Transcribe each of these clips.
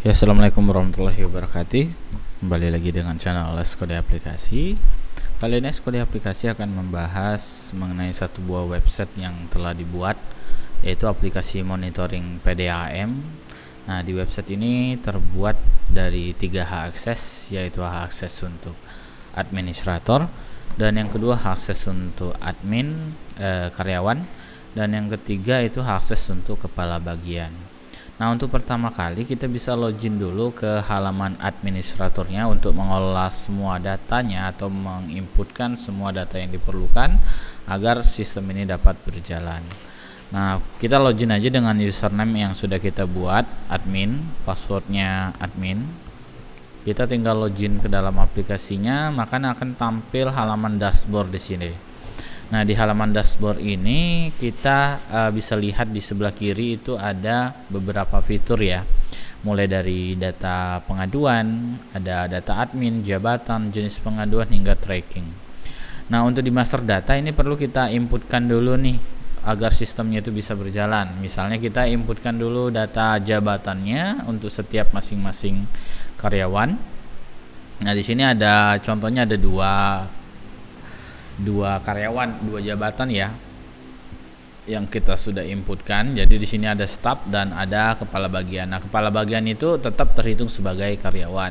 Ya, assalamualaikum warahmatullahi wabarakatuh. Kembali lagi dengan channel Les Kode Aplikasi. Kali ini Les Kode Aplikasi akan membahas mengenai satu buah website yang telah dibuat, yaitu aplikasi monitoring PDAM. Nah, di website ini terbuat dari 3 hak akses, yaitu hak akses untuk administrator, dan yang kedua hak akses untuk admin karyawan, dan yang ketiga itu hak akses untuk kepala bagian. Nah, untuk pertama kali kita bisa login dulu ke halaman administratornya untuk mengolah semua datanya atau menginputkan semua data yang diperlukan agar sistem ini dapat berjalan. Nah, kita login aja dengan username yang sudah kita buat, admin, passwordnya admin. Kita tinggal login ke dalam aplikasinya, maka akan tampil halaman dashboard di sini. Nah, di halaman dashboard ini kita bisa lihat di sebelah kiri itu ada beberapa fitur ya. Mulai dari data pengaduan, ada data admin, jabatan, jenis pengaduan hingga tracking. Nah, untuk di master data ini perlu kita inputkan dulu nih agar sistemnya itu bisa berjalan. Misalnya kita inputkan dulu data jabatannya untuk setiap masing-masing karyawan. Nah, di sini ada contohnya ada dua karyawan, 2 jabatan ya yang kita sudah inputkan. Jadi di sini ada staf dan ada kepala bagian. Nah, kepala bagian itu tetap terhitung sebagai karyawan,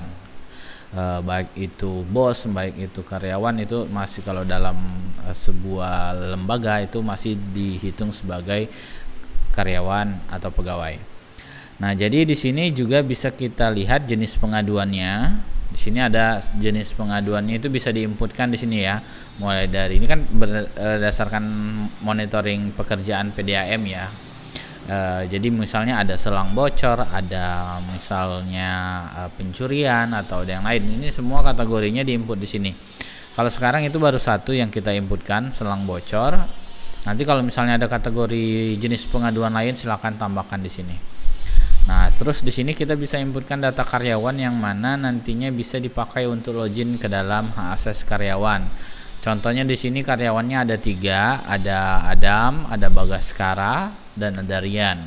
baik itu bos, baik itu karyawan, itu masih kalau dalam sebuah lembaga itu masih dihitung sebagai karyawan atau pegawai. Nah, jadi di sini juga bisa kita lihat jenis pengaduannya. Di sini ada jenis pengaduannya, itu bisa diinputkan di sini ya. Mulai dari ini kan berdasarkan monitoring pekerjaan PDAM ya. Jadi misalnya ada selang bocor, ada misalnya pencurian atau ada yang lain. Ini semua kategorinya diinput di sini. Kalau sekarang itu baru satu yang kita inputkan, selang bocor. Nanti kalau misalnya ada kategori jenis pengaduan lain, silakan tambahkan di sini. Nah, terus di sini kita bisa inputkan data karyawan yang mana nantinya bisa dipakai untuk login ke dalam hak akses karyawan. Contohnya di sini karyawannya ada 3, ada Adam, ada Bagaskara, dan ada Rian.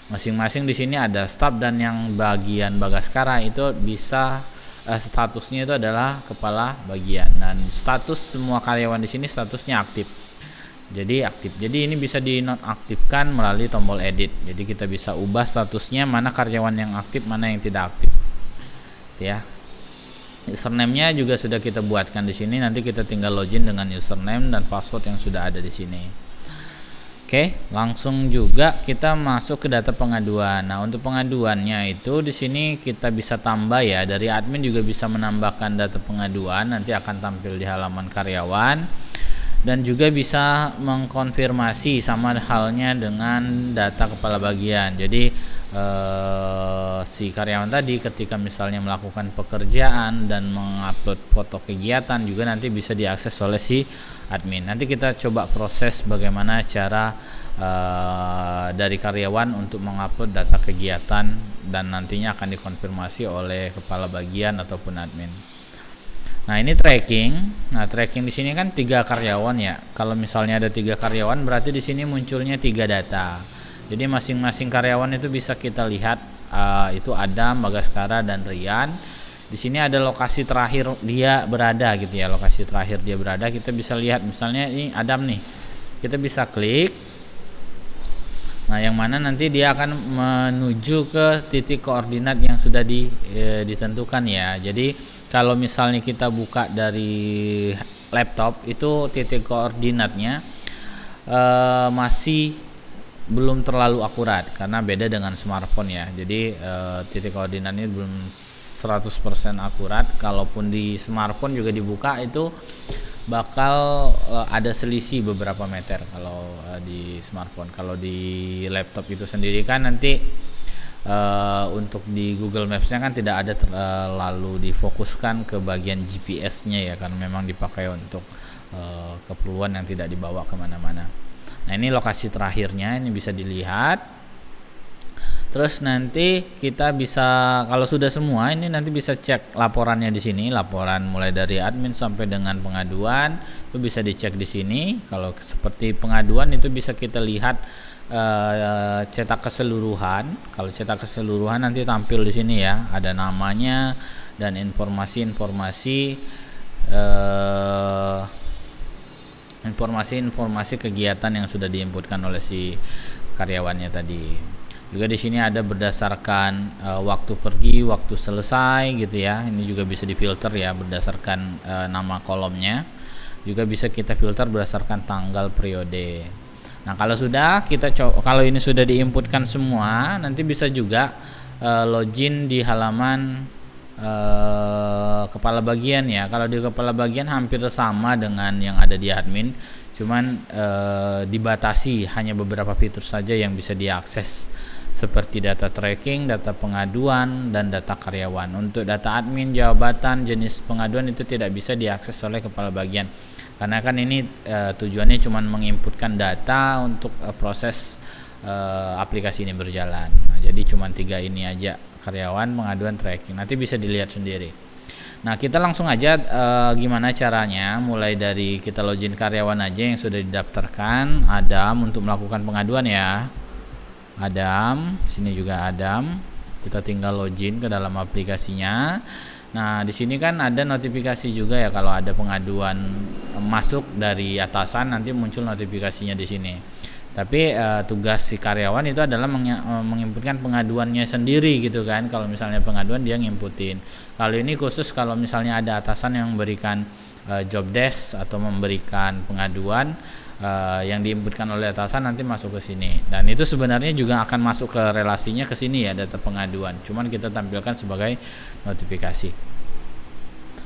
Masing-masing di sini ada staf, dan yang bagian Bagaskara itu bisa statusnya itu adalah kepala bagian, dan status semua karyawan di sini statusnya aktif. Jadi aktif. Jadi ini bisa dinonaktifkan melalui tombol edit. Jadi kita bisa ubah statusnya mana karyawan yang aktif, mana yang tidak aktif. Ya. Username-nya juga sudah kita buatkan di sini. Nanti kita tinggal login dengan username dan password yang sudah ada di sini. Oke, langsung juga kita masuk ke data pengaduan. Nah, untuk pengaduannya itu di sini kita bisa tambah ya. Dari admin juga bisa menambahkan data pengaduan. Nanti akan tampil di halaman karyawan. Dan juga bisa mengkonfirmasi sama halnya dengan data kepala bagian. Jadi si karyawan tadi ketika misalnya melakukan pekerjaan dan mengupload foto kegiatan juga nanti bisa diakses oleh si admin. Nanti kita coba proses bagaimana cara dari karyawan untuk mengupload data kegiatan dan nantinya akan dikonfirmasi oleh kepala bagian ataupun admin. Nah, ini tracking. Nah, tracking di sini kan 3 karyawan ya. Kalau misalnya ada 3 karyawan berarti di sini munculnya 3 data. Jadi masing-masing karyawan itu bisa kita lihat itu Adam, Bagaskara, dan Rian. Di sini ada lokasi terakhir dia berada gitu ya. Lokasi terakhir dia berada kita bisa lihat, misalnya ini Adam nih. Kita bisa klik. Nah, yang mana nanti dia akan menuju ke titik koordinat yang sudah ditentukan ya. Jadi kalau misalnya kita buka dari laptop itu titik koordinatnya masih belum terlalu akurat karena beda dengan smartphone ya. Jadi titik koordinatnya belum 100% akurat. Kalaupun di smartphone juga dibuka itu bakal ada selisih beberapa meter kalau di smartphone. Kalau di laptop itu sendiri kan nanti untuk di Google Maps-nya kan tidak ada terlalu difokuskan ke bagian GPS-nya ya, karena memang dipakai untuk keperluan yang tidak dibawa kemana-mana. Nah, ini lokasi terakhirnya, ini bisa dilihat. Terus nanti kita bisa, kalau sudah semua ini nanti bisa cek laporannya di sini, laporan mulai dari admin sampai dengan pengaduan itu bisa dicek di sini. Kalau seperti pengaduan itu bisa kita lihat cetak keseluruhan. Kalau cetak keseluruhan nanti tampil di sini ya, ada namanya dan informasi-informasi kegiatan yang sudah diinputkan oleh si karyawannya tadi. Juga di sini ada berdasarkan waktu pergi, waktu selesai gitu ya. Ini juga bisa difilter ya berdasarkan nama kolomnya. Juga bisa kita filter berdasarkan tanggal periode. Nah, kalau ini sudah diinputkan semua, nanti bisa juga login di halaman kepala bagian ya. Kalau di kepala bagian hampir sama dengan yang ada di admin, cuman dibatasi hanya beberapa fitur saja yang bisa diakses, seperti data tracking, data pengaduan, dan data karyawan. Untuk data admin, jabatan, jenis pengaduan itu tidak bisa diakses oleh kepala bagian, karena kan ini tujuannya cuma menginputkan data untuk proses aplikasi ini berjalan. Nah, jadi cuma 3 ini aja, karyawan, pengaduan, tracking. Nanti bisa dilihat sendiri. Nah, kita langsung aja gimana caranya. Mulai dari kita login karyawan aja yang sudah didaftarkan. Adam untuk melakukan pengaduan ya. Adam, sini juga Adam. Kita tinggal login ke dalam aplikasinya. Nah, di sini kan ada notifikasi juga ya, kalau ada pengaduan masuk dari atasan nanti muncul notifikasinya di sini. Tapi tugas si karyawan itu adalah menginputkan pengaduannya sendiri gitu kan. Kalau misalnya pengaduan dia nginputin. Kalau ini khusus kalau misalnya ada atasan yang memberikan job desk atau memberikan pengaduan yang diinputkan oleh atasan nanti masuk ke sini, dan itu sebenarnya juga akan masuk ke relasinya ke sini ya, data pengaduan, cuman kita tampilkan sebagai notifikasi.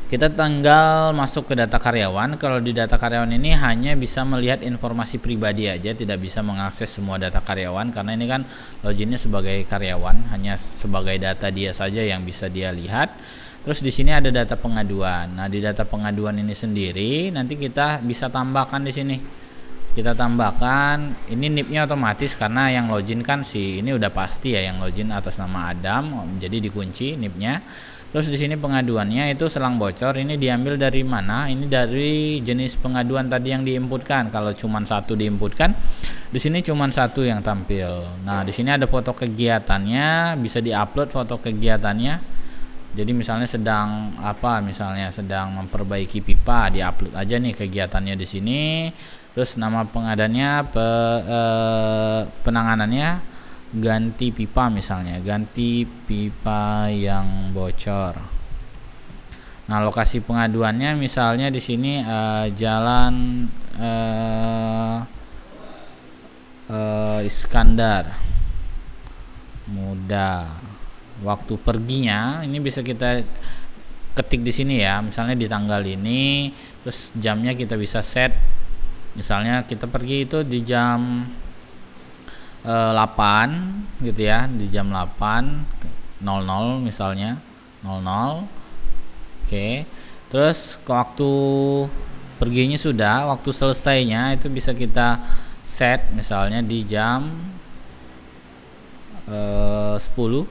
Kita tinggal masuk ke data karyawan. Kalau di data karyawan ini hanya bisa melihat informasi pribadi aja, tidak bisa mengakses semua data karyawan karena ini kan loginnya sebagai karyawan, hanya sebagai data dia saja yang bisa dia lihat. Terus di sini ada data pengaduan. Nah, di data pengaduan ini sendiri nanti kita bisa tambahkan di sini. Kita tambahkan, ini NIP-nya otomatis karena yang login kan ini udah pasti ya, yang login atas nama Adam, jadi dikunci NIP-nya. Terus di sini pengaduannya itu selang bocor, ini diambil dari mana? Ini dari jenis pengaduan tadi yang diinputkan. Kalau cuma satu diinputkan, di sini cuma satu yang tampil. Nah, di sini ada foto kegiatannya, bisa diupload foto kegiatannya. Jadi misalnya sedang memperbaiki pipa, diupload aja nih kegiatannya di sini. Terus nama pengadannya, penanganannya ganti pipa, misalnya ganti pipa yang bocor. Nah, lokasi pengaduannya misalnya di sini Jalan Iskandar Muda. Waktu perginya ini bisa kita ketik di sini ya, misalnya di tanggal ini, terus jamnya kita bisa set. Misalnya kita pergi itu di jam 8 gitu ya, di jam 8.00 misalnya 00. Oke. Terus ke waktu perginya sudah, waktu selesainya itu bisa kita set misalnya di jam 10:19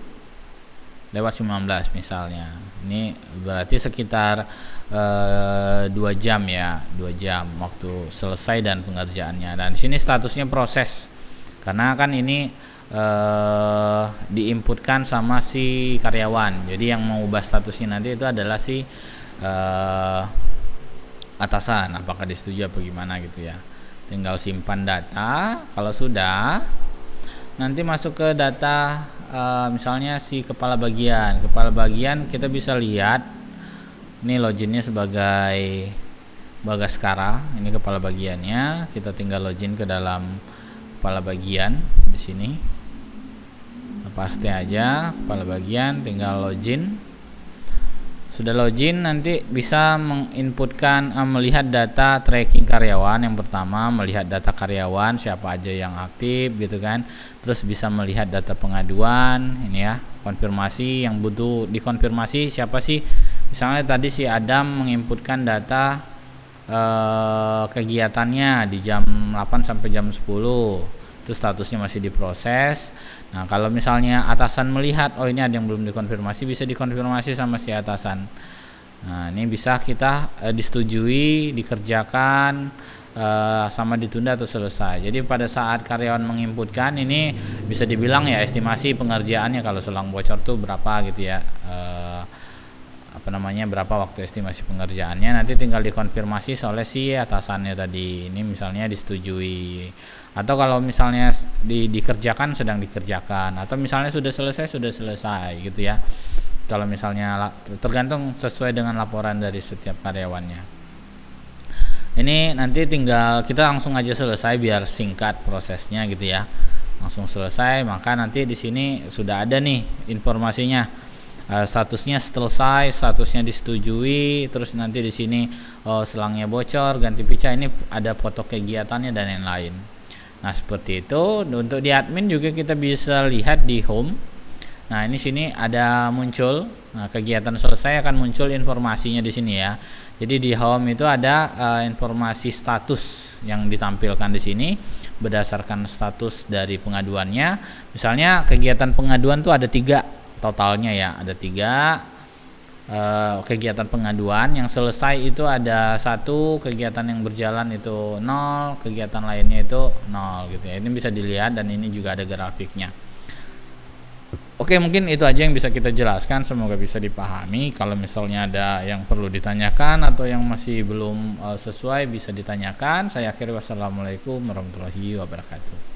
misalnya. Ini berarti sekitar 2 jam ya, 2 jam waktu selesai dan pengerjaannya. Dan di sini statusnya proses, karena kan ini diinputkan sama si karyawan. Jadi yang mengubah statusnya nanti itu adalah si atasan, apakah disetujui apa gimana gitu ya. Tinggal simpan data. Kalau sudah, nanti masuk ke data misalnya si kepala bagian. Kepala bagian kita bisa lihat ini loginnya sebagai Bagaskara. Ini kepala bagiannya. Kita tinggal login ke dalam kepala bagian di sini. Pasti aja kepala bagian, tinggal login. Sudah login nanti bisa menginputkan melihat data tracking karyawan. Yang pertama melihat data karyawan, siapa aja yang aktif gitu kan. Terus bisa melihat data pengaduan, ini ya, konfirmasi yang butuh dikonfirmasi siapa sih. Misalnya tadi si Adam menginputkan data kegiatannya di jam 8 sampai jam 10. Itu statusnya masih diproses. Nah, kalau misalnya atasan melihat ini ada yang belum dikonfirmasi, bisa dikonfirmasi sama si atasan. Nah, ini bisa kita disetujui, dikerjakan, sama ditunda atau selesai. Jadi pada saat karyawan menginputkan ini bisa dibilang ya estimasi pengerjaannya kalau selang bocor tuh berapa gitu ya. Berapa waktu estimasi pengerjaannya, nanti tinggal dikonfirmasi oleh si atasannya tadi. Ini misalnya disetujui, atau kalau misalnya dikerjakan sedang dikerjakan, atau misalnya sudah selesai gitu ya. Kalau misalnya tergantung sesuai dengan laporan dari setiap karyawannya. Ini nanti tinggal kita langsung aja selesai biar singkat prosesnya gitu ya. Langsung selesai, maka nanti di sini sudah ada nih informasinya. Statusnya selesai, statusnya disetujui, terus nanti di sini selangnya bocor, ganti pica, ini ada foto kegiatannya dan lain-lain. Nah, seperti itu. Untuk di admin juga kita bisa lihat di home. Nah, ini sini ada muncul. Nah, kegiatan selesai akan muncul informasinya di sini ya. Jadi di home itu ada informasi status yang ditampilkan di sini berdasarkan status dari pengaduannya. Misalnya kegiatan pengaduan tuh ada 3 totalnya ya, ada 3 kegiatan pengaduan. Yang selesai itu ada 1, kegiatan yang berjalan itu 0, kegiatan lainnya itu 0 gitu ya. Ini bisa dilihat dan ini juga ada grafiknya. Oke, mungkin itu aja yang bisa kita jelaskan, semoga bisa dipahami. Kalau misalnya ada yang perlu ditanyakan atau yang masih belum sesuai bisa ditanyakan. Saya akhiri, wassalamualaikum warahmatullahi wabarakatuh.